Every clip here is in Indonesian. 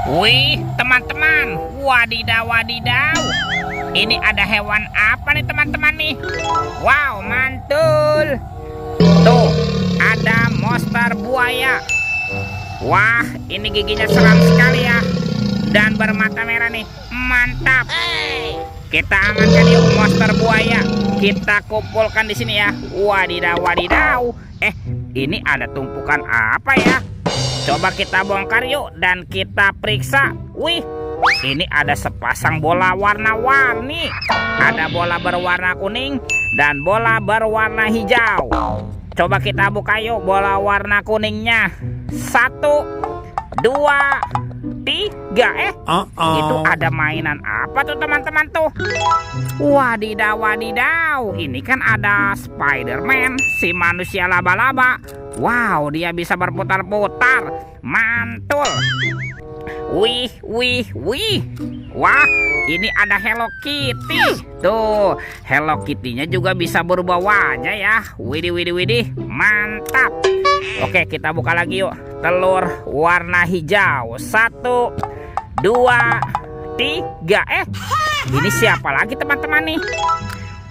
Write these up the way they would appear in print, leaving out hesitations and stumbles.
Wih, teman-teman. Wadidaw, wadidaw. Ini ada hewan apa nih teman-teman nih? Wow, mantul. Tuh, ada monster buaya. Wah, ini giginya seram sekali ya. Dan bermata merah nih. Mantap. Kita amankan yuk monster buaya. Kita kumpulkan di sini ya. Wadidaw, wadidaw. Ini ada tumpukan apa ya? Coba kita bongkar yuk dan kita periksa. Wih, ini ada sepasang bola warna-warni. Ada bola berwarna kuning dan bola berwarna hijau. Coba kita buka yuk bola warna kuningnya. 1, 2, 3. Itu ada mainan apa tuh teman-teman tuh? Wadidaw, wadidaw. Ini kan ada Spider-Man, si manusia laba-laba. Wow, dia bisa berputar-putar. Mantul. Wih, wih, wih. Wah, ini ada Hello Kitty. Tuh, Hello Kitty-nya juga bisa berubah wajah ya. Widih, widih, widih. Mantap. Oke, kita buka lagi yuk. Telur warna hijau. 1, 2, 3. Ini siapa lagi teman-teman nih?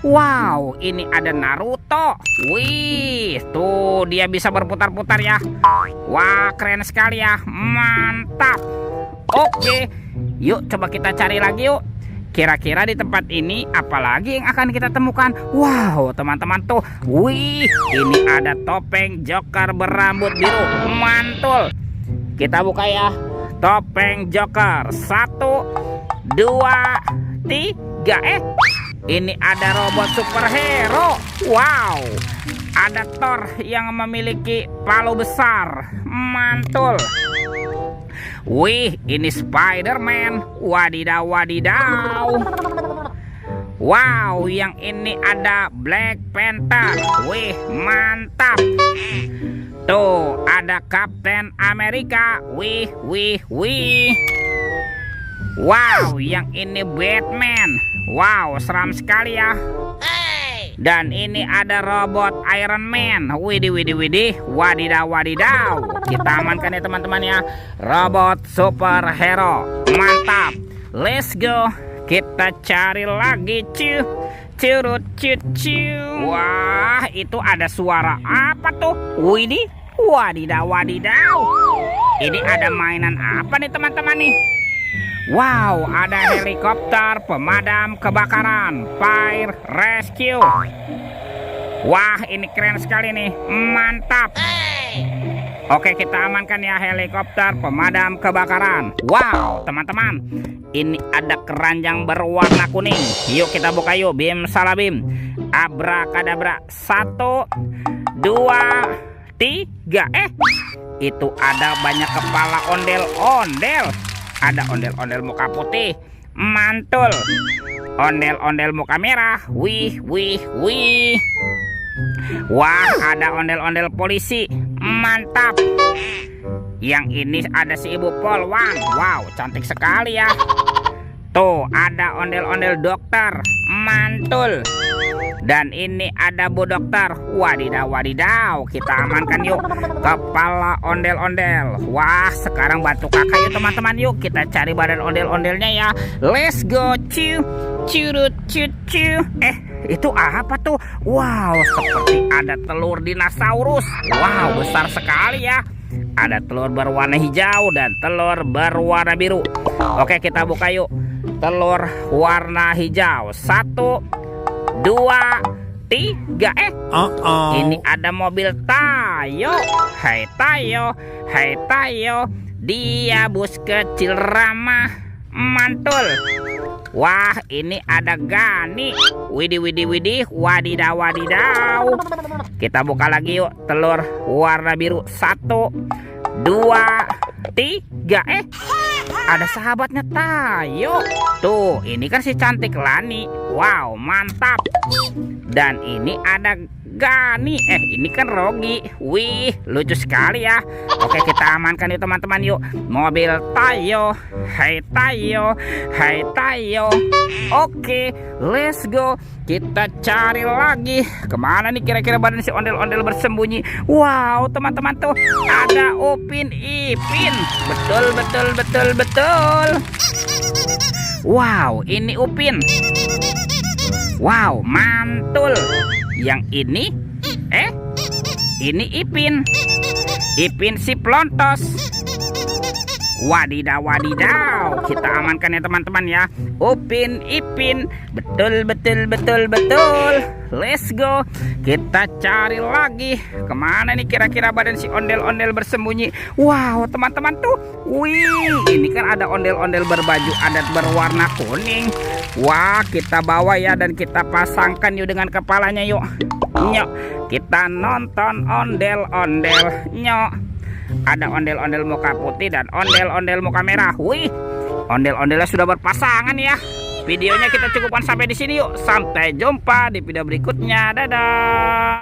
Wow, ini ada Naruto. Wih, tuh dia bisa berputar-putar ya. Wah, keren sekali ya. Mantap. Oke, yuk coba kita cari lagi yuk. Kira-kira di tempat ini apalagi yang akan kita temukan? Wow, teman-teman tuh. Wih, ini ada topeng Joker berambut biru. Mantul. Kita buka ya. Topeng Joker. 1, 2, 3. Ini ada robot superhero. Wow, ada Thor yang memiliki palu besar. Mantul. Wih, ini Spider-Man. Wadidaw, wadidaw. Wow, yang ini ada Black Panther. Wih, mantap. Tuh, ada Captain America. Wih, wih, wih. Wow, yang ini Batman. Wow, seram sekali ya. Dan ini ada robot Iron Man. Widih, widih, widih. Wadidaw, wadidaw. Kita amankan ya teman-teman ya. Robot superhero. Mantap. Let's go. Kita cari lagi cu. Curut cucu. Wah, itu ada suara apa tuh? Widih. Wadidaw, wadidaw. Ini ada mainan apa nih teman-teman nih? Wow, ada helikopter pemadam kebakaran, fire rescue. Wah, ini keren sekali nih. Mantap. Oke, kita amankan ya helikopter pemadam kebakaran. Wow, teman-teman, ini ada keranjang berwarna kuning. Yuk kita buka yuk. Bim salabim. Abrakadabra. 1, 2, 3. Itu ada banyak kepala ondel-ondel. Ada ondel-ondel muka putih. Mantul. Ondel-ondel muka merah. Wih, wih, wih. Wah, ada ondel-ondel polisi. Mantap. Yang ini ada si Ibu Polwan. Wow, cantik sekali ya. Tuh, ada ondel-ondel dokter. Mantul. Dan ini ada Bu Dokter. Wadidaw, wadidaw. Kita amankan yuk kepala ondel-ondel. Wah, sekarang bantu kakak yuk teman-teman. Yuk kita cari badan ondel-ondelnya ya. Let's go cu. Curut cucu. Itu apa tuh? Wow, seperti ada telur dinosaurus. Wow, besar sekali ya. Ada telur berwarna hijau dan telur berwarna biru. Oke, kita buka yuk. Telur warna hijau. 1, 2, 3. Ini ada mobil Tayo. Hai Tayo, hai Tayo. Dia bus kecil ramah. Mantul. Wah, ini ada Gani. Widih, widih, widih. Wadidaw, wadidaw. Kita buka lagi yuk. Telur warna biru. 1, 2, 3. Ada sahabatnya Tayo. Tuh, ini kan si cantik Lani. Wow, mantap. Dan ini ada Gani. Ini kan Rogi. Wih, lucu sekali ya. Oke, kita amankan yuk teman-teman yuk. Mobil Tayo. Hai Tayo. Hai Tayo. Oke, let's go. Kita cari lagi. Kemana nih kira-kira badan si ondel-ondel bersembunyi? Wow, teman-teman tuh ada Upin Ipin. Betul, betul, betul, betul. Wow, ini Upin. Wow, mantul. Yang ini? Ini Ipin. Ipin si Plontos. Wadidaw, wadidaw. Kita amankan ya teman-teman ya. Upin Ipin. Betul, betul, betul, betul. Let's go. Kita cari lagi. Kemana nih kira-kira badan si ondel-ondel bersembunyi? Wow, teman-teman tuh. Wih, ini kan ada ondel-ondel berbaju adat berwarna kuning. Wah, kita bawa ya dan kita pasangkan yuk dengan kepalanya yuk. Nyok, kita nonton ondel-ondel. Nyok, ada ondel-ondel muka putih dan ondel-ondel muka merah. Wih, ondel-ondelnya sudah berpasangan ya. Videonya kita cukupkan sampai di sini yuk. Sampai jumpa di video berikutnya. Dadah.